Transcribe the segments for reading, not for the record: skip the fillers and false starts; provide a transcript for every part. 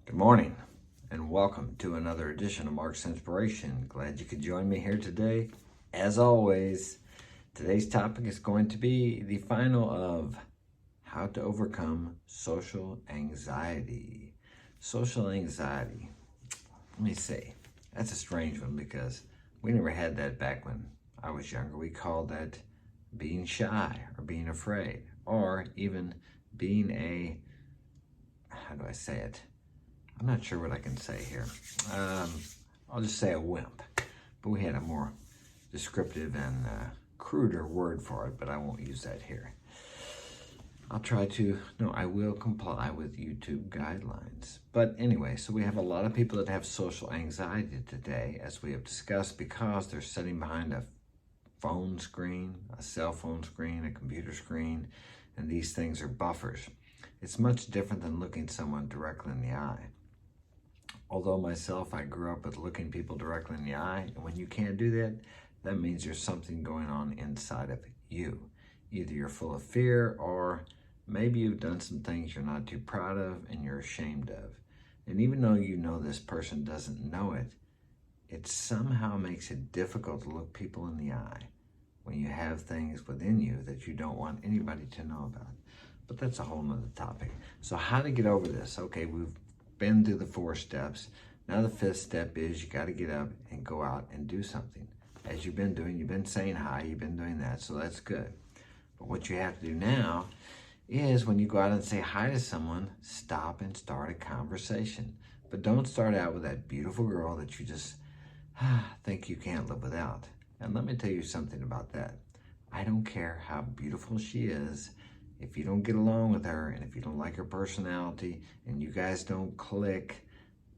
Good morning and welcome to another edition of Mark's Inspiration. Glad you could join me here today. As always, today's topic is going to be the final of how to overcome social anxiety. Social anxiety. Let me see. That's a strange one because we never had that back when I was younger. We called that being shy or being afraid or even being how do I say it? I'm not sure what I can say here. I'll just say a wimp. But we had a more descriptive and cruder word for it, but I won't use that here. I will comply with YouTube guidelines. But anyway, so we have a lot of people that have social anxiety today, as we have discussed, because they're sitting behind a phone screen, a cell phone screen, a computer screen, and these things are buffers. It's much different than looking someone directly in the eye. Although myself, I grew up with looking people directly in the eye, and when you can't do that, that means there's something going on inside of you. Either you're full of fear, or maybe you've done some things you're not too proud of and you're ashamed of. And even though you know this person doesn't know it, it somehow makes it difficult to look people in the eye when you have things within you that you don't want anybody to know about. But that's a whole nother topic. So how to get over this? Okay, we've been through the 4 steps. Now the 5th step is you got to get up and go out and do something. As you've been doing, you've been saying hi, you've been doing that, so that's good. But what you have to do now is when you go out and say hi to someone, stop and start a conversation. But don't start out with that beautiful girl that you just think you can't live without. And let me tell you something about that. I don't care how beautiful she is. If you don't get along with her, and if you don't like her personality, and you guys don't click,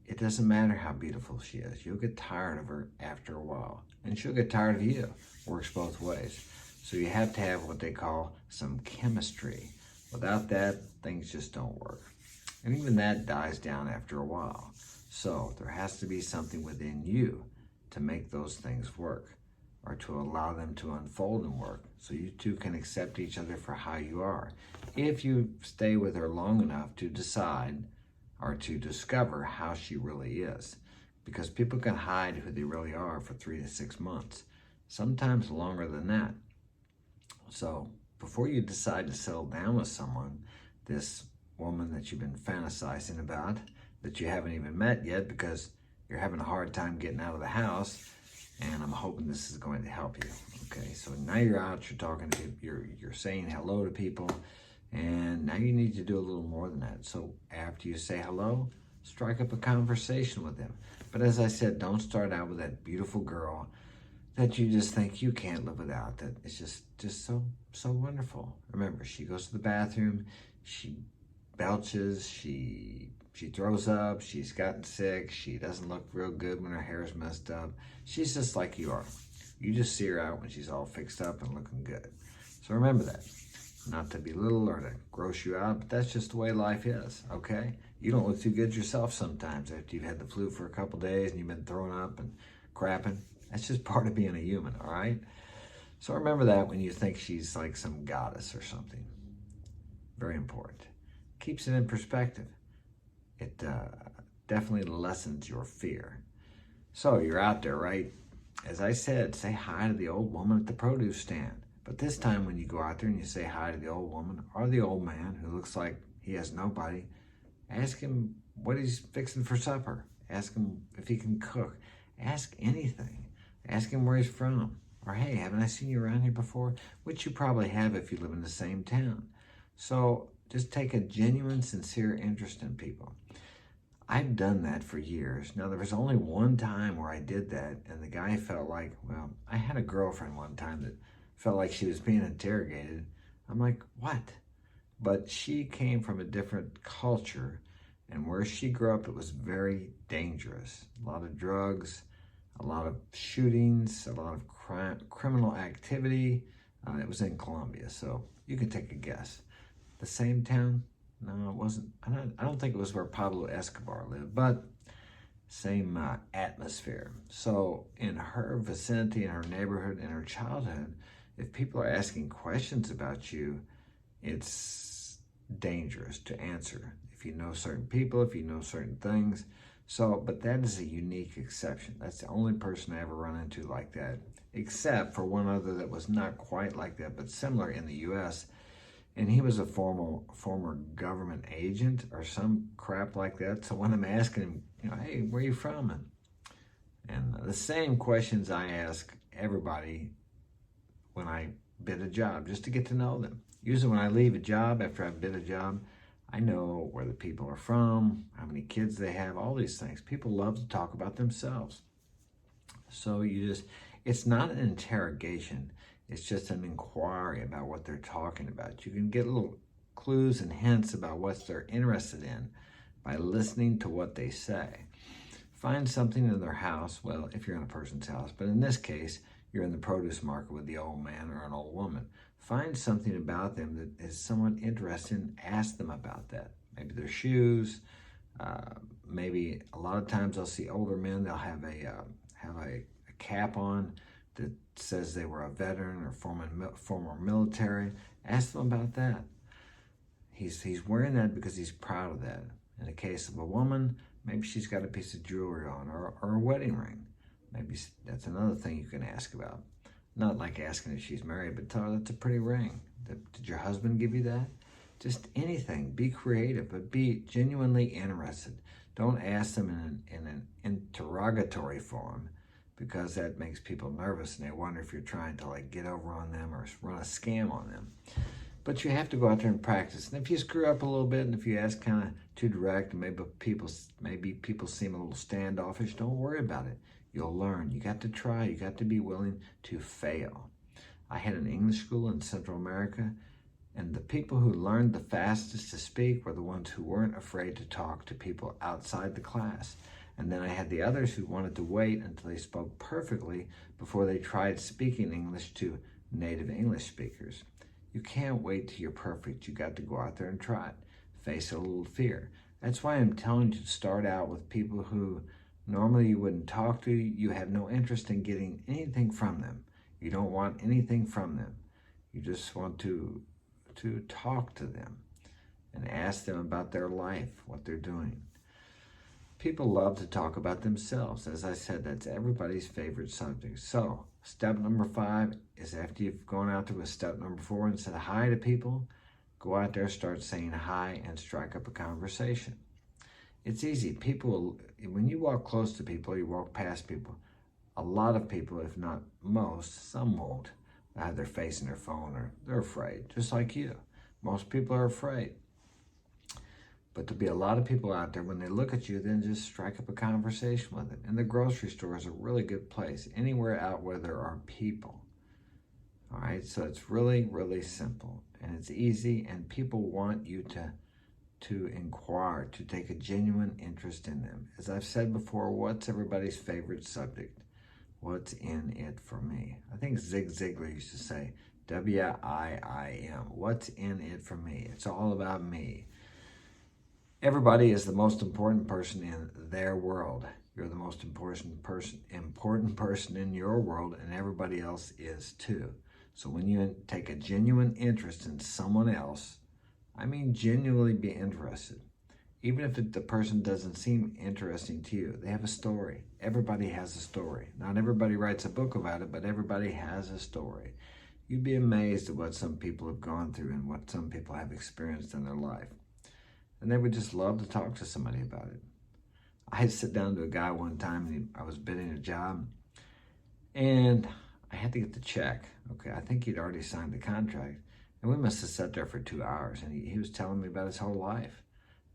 it doesn't matter how beautiful she is. You'll get tired of her after a while. And she'll get tired of you. Works both ways. So you have to have what they call some chemistry. Without that, things just don't work. And even that dies down after a while. So there has to be something within you to make those things work, or to allow them to unfold and work, so you two can accept each other for how you are. If you stay with her long enough to decide or to discover how she really is. Because people can hide who they really are for 3 to 6 months, sometimes longer than that. So before you decide to settle down with someone, this woman that you've been fantasizing about, that you haven't even met yet because you're having a hard time getting out of the house, and I'm hoping this is going to help you. Okay, so now you're out, you're talking to people, you're saying hello to people, and now you need to do a little more than that. So after you say hello, strike up a conversation with them. But as I said, don't start out with that beautiful girl that you just think you can't live without, that it's just so wonderful. Remember, she goes to the bathroom, she belches, she throws up, she's gotten sick, she doesn't look real good when her hair's messed up. She's just like you are. You just see her out when she's all fixed up and looking good. So remember that. Not to belittle or to gross you out, but that's just the way life is, okay? You don't look too good yourself sometimes after you've had the flu for a couple days and you've been throwing up and crapping. That's just part of being a human, all right? So remember that when you think she's like some goddess or something. Very important. Keeps it in perspective. It definitely lessens your fear. So you're out there, right? As I said, say hi to the old woman at the produce stand. But this time when you go out there and you say hi to the old woman or the old man who looks like he has nobody, ask him what he's fixing for supper. Ask him if he can cook. Ask anything. Ask him where he's from. Or, hey, haven't I seen you around here before? Which you probably have if you live in the same town. So just take a genuine, sincere interest in people. I've done that for years. Now, there was only one time where I did that, and the guy felt like, well, I had a girlfriend one time that felt like she was being interrogated. I'm like, what? But she came from a different culture, and where she grew up, it was very dangerous. A lot of drugs, a lot of shootings, a lot of criminal activity. It was in Colombia, so you can take a guess. The same town? No, it wasn't. I don't think it was where Pablo Escobar lived, but same atmosphere. So in her vicinity, in her neighborhood, in her childhood, if people are asking questions about you, it's dangerous to answer. if you know certain people, if you know certain things. So, but that is a unique exception. That's the only person I ever run into like that, except for one other that was not quite like that, but similar in the U.S., and he was a former government agent or some crap like that. So when I'm asking him, hey, where are you from? And the same questions I ask everybody when I bid a job, just to get to know them. Usually when I leave a job, after I've bid a job, I know where the people are from, how many kids they have, all these things. People love to talk about themselves. So it's not an interrogation. It's just an inquiry about what they're talking about. You can get little clues and hints about what they're interested in by listening to what they say. Find something in their house, well, if you're in a person's house, but in this case, you're in the produce market with the old man or an old woman. Find something about them that is somewhat interesting. Ask them about that. Maybe their shoes. Maybe a lot of times I'll see older men. They'll have a cap on that says they were a veteran or former military. Ask them about that. He's wearing that because he's proud of that. In the case of a woman, maybe she's got a piece of jewelry on or a wedding ring. Maybe that's another thing you can ask about. Not like asking if she's married, but tell her that's a pretty ring. Did your husband give you that? Just anything. Be creative, but be genuinely interested. Don't ask them in an interrogatory form, because that makes people nervous and they wonder if you're trying to get over on them or run a scam on them. But you have to go out there and practice. And if you screw up a little bit and if you ask kind of too direct and maybe people seem a little standoffish, don't worry about it. You'll learn. You got to try. You got to be willing to fail. I had an English school in Central America, and the people who learned the fastest to speak were the ones who weren't afraid to talk to people outside the class. And then I had the others who wanted to wait until they spoke perfectly before they tried speaking English to native English speakers. You can't wait till you're perfect. You got to go out there and try it. Face a little fear. That's why I'm telling you to start out with people who normally you wouldn't talk to. You have no interest in getting anything from them. You don't want anything from them. You just want to talk to them and ask them about their life, what they're doing. People love to talk about themselves. As I said, that's everybody's favorite subject. So, step number 5 is after you've gone out there with step number 4 and said hi to people, go out there, start saying hi, and strike up a conversation. It's easy. People, when you walk close to people, you walk past people, a lot of people, if not most, some won't have their face in their phone or they're afraid, just like you. Most people are afraid. But there'll be a lot of people out there, when they look at you, then just strike up a conversation with them. And the grocery store is a really good place, anywhere out where there are people. All right, so it's really, really simple. And it's easy, and people want you to inquire, to take a genuine interest in them. As I've said before, what's everybody's favorite subject? What's in it for me? I think Zig Ziglar used to say, W-I-I-M. What's in it for me? It's all about me. Everybody is the most important person in their world. You're the most important person in your world, and everybody else is too. So when you take a genuine interest in someone else, I mean genuinely be interested. Even if the person doesn't seem interesting to you, they have a story. Everybody has a story. Not everybody writes a book about it, but everybody has a story. You'd be amazed at what some people have gone through and what some people have experienced in their life. And they would just love to talk to somebody about it. I had to sit down to a guy one time, and I was bidding a job, and I had to get the check. Okay, I think he'd already signed the contract, and we must have sat there for 2 hours, and he was telling me about his whole life.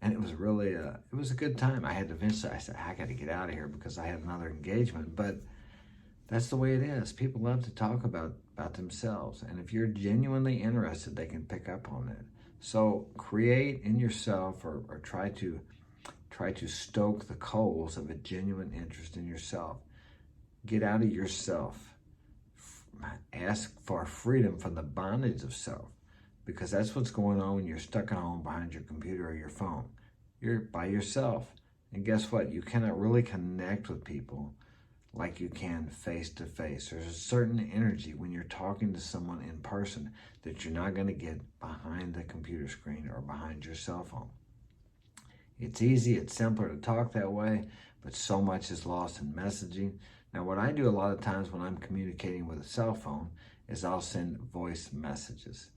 And it was really, it was a good time. I said, I got to get out of here because I had another engagement, but that's the way it is. People love to talk about themselves, and if you're genuinely interested, they can pick up on it. So create in yourself, or try to stoke the coals of a genuine interest in yourself. Get out of yourself. Ask for freedom from the bondage of self, because that's what's going on when you're stuck at home behind your computer or your phone. You're by yourself. And guess what? You cannot really connect with people like you can face to face. There's a certain energy when you're talking to someone in person that you're not going to get behind the computer screen or behind your cell phone. It's easy, it's simpler to talk that way, but so much is lost in messaging. Now, what I do a lot of times when I'm communicating with a cell phone is I'll send voice messages,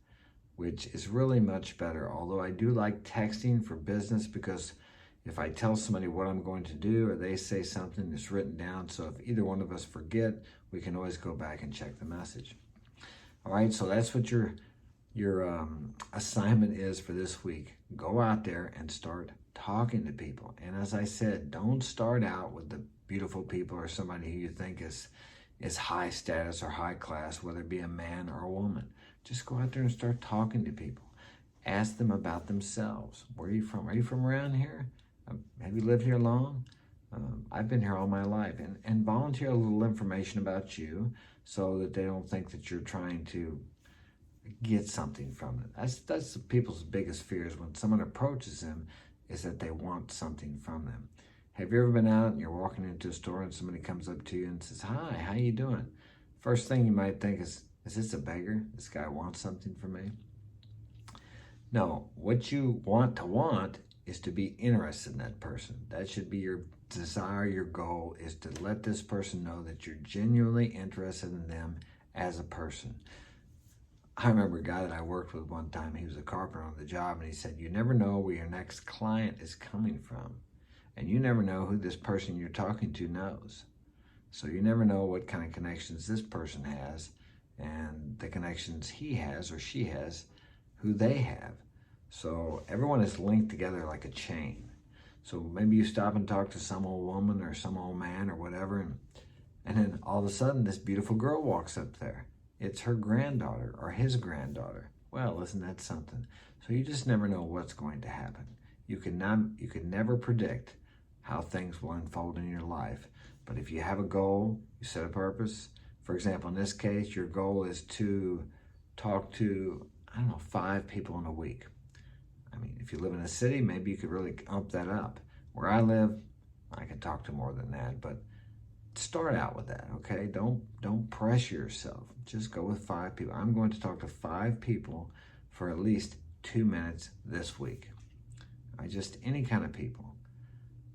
which is really much better. Although I do like texting for business, because if I tell somebody what I'm going to do or they say something, it's written down. So if either one of us forget, we can always go back and check the message. All right, so that's what your assignment is for this week. Go out there and start talking to people. And as I said, don't start out with the beautiful people or somebody who you think is high status or high class, whether it be a man or a woman. Just go out there and start talking to people. Ask them about themselves. Where are you from? Are you from around here? Have you lived here long? I've been here all my life. And volunteer a little information about you so that they don't think that you're trying to get something from it. That's people's biggest fears when someone approaches them, is that they want something from them. Have you ever been out and you're walking into a store and somebody comes up to you and says, "Hi, how you doing?" First thing you might think is this a beggar? This guy wants something from me? No, what you want is to be interested in that person. That should be your desire, your goal, is to let this person know that you're genuinely interested in them as a person. I remember a guy that I worked with one time. He was a carpenter on the job, and he said, you never know where your next client is coming from. And you never know who this person you're talking to knows. So you never know what kind of connections this person has and the connections he has or she has, who they have. So everyone is linked together like a chain. So maybe you stop and talk to some old woman or some old man or whatever, and then all of a sudden this beautiful girl walks up there. It's her granddaughter or his granddaughter. Well, isn't that something? So you just never know what's going to happen. You can never predict how things will unfold in your life. But if you have a goal, you set a purpose. For example, in this case, your goal is to talk to, 5 people in a week. I mean, if you live in a city, maybe you could really ump that up. Where I live, I can talk to more than that, but start out with that, okay? Don't pressure yourself. Just go with 5 people. I'm going to talk to 5 people for at least 2 minutes this week. Just any kind of people.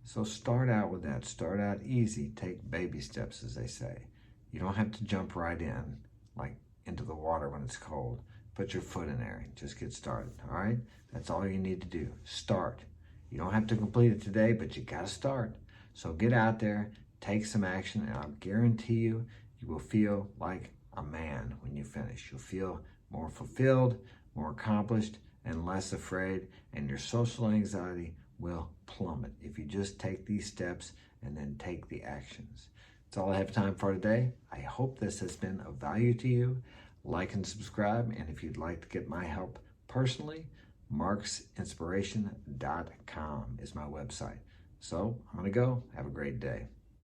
So start out with that. Start out easy. Take baby steps, as they say. You don't have to jump right in, like into the water when it's cold. Put your foot in there and just get started, all right? That's all you need to do. Start. You don't have to complete it today, but you got to start. So get out there, take some action, and I'll guarantee you, you will feel like a man when you finish. You'll feel more fulfilled, more accomplished, and less afraid, and your social anxiety will plummet if you just take these steps and then take the actions. That's all I have time for today. I hope this has been of value to you. Like and subscribe, and if you'd like to get my help personally, marksinspiration.com is my website. So I'm going to go. Have a great day.